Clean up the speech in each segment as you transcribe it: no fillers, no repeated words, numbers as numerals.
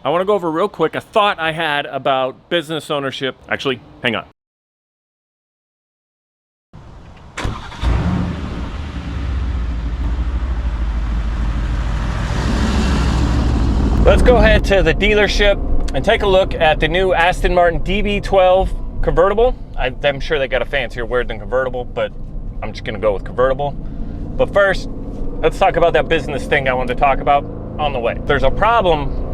I want to go over real quick a thought I had about business ownership. Actually, hang on. Let's go ahead to the dealership and take a look at the new Aston Martin DB12 convertible. I'm sure they got a fancier word than convertible, but I'm just gonna go with convertible. But first, let's talk about that business thing I wanted to talk about on the way. There's a problem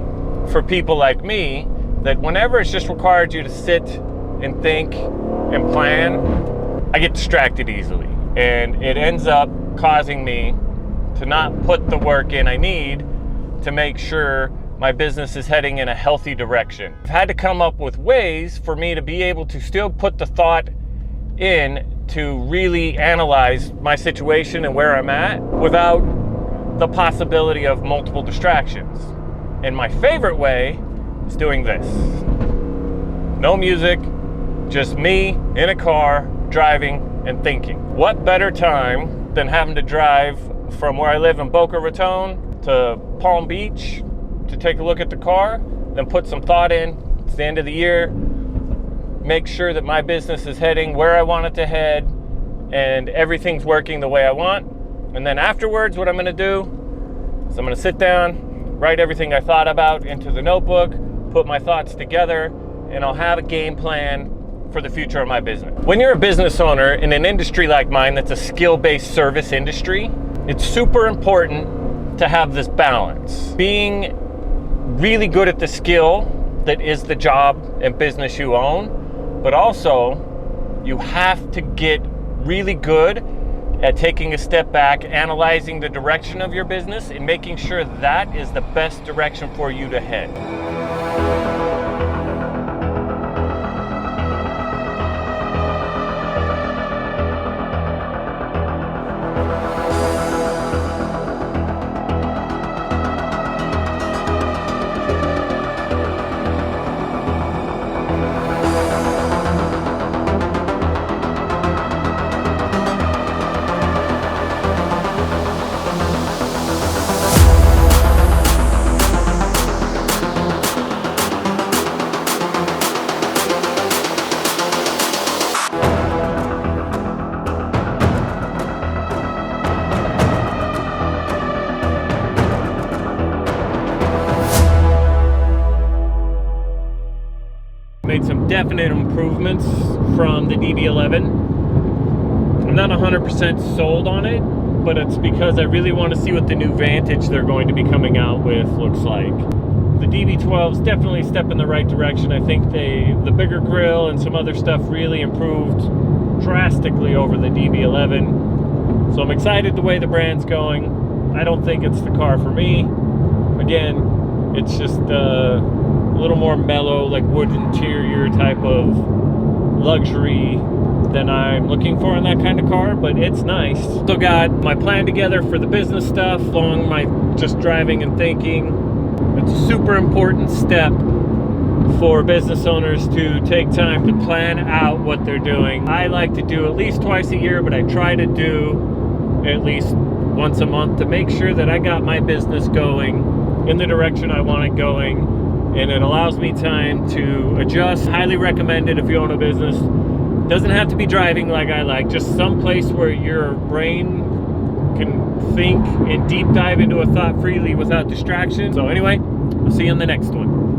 for people like me that whenever it's just required you to sit and think and plan, I get distracted easily. And it ends up causing me to not put the work in I need to make sure my business is heading in a healthy direction. I've had to come up with ways for me to be able to still put the thought in to really analyze my situation and where I'm at without the possibility of multiple distractions. And my favorite way is doing this. No music, just me in a car, driving and thinking. What better time than having to drive from where I live in Boca Raton to Palm Beach to take a look at the car, then put some thought in. It's the end of the year. Make sure that my business is heading where I want it to head and everything's working the way I want. And then afterwards, what I'm gonna do is I'm gonna sit down, write everything I thought about into the notebook, put my thoughts together, and I'll have a game plan for the future of my business. When you're a business owner in an industry like mine that's a skill-based service industry, it's super important to have this balance. Being really good at the skill that is the job and business you own, but also you have to get really good at taking a step back, analyzing the direction of your business and making sure that is the best direction for you to head. Made some definite improvements from the DB11. I'm not 100% sold on it, but it's because I really want to see what the new Vantage they're going to be coming out with looks like. The DB12 is definitely a step in the right direction. I think the bigger grille and some other stuff really improved drastically over the DB11. So I'm excited the way the brand's going. I don't think it's the car for me. Again, it's just a little more mellow, like wood interior type of luxury than I'm looking for in that kind of car, but it's nice. So got my plan together for the business stuff, along my just driving and thinking. It's a super important step for business owners to take time to plan out what they're doing. I like to do at least twice a year, but I try to do at least once a month to make sure that I got my business going in the direction I want it going. And it allows me time to adjust. Highly recommend it if you own a business. Doesn't have to be driving like I like, just some place where your brain can think and deep dive into a thought freely without distraction. So anyway, I'll see you in the next one.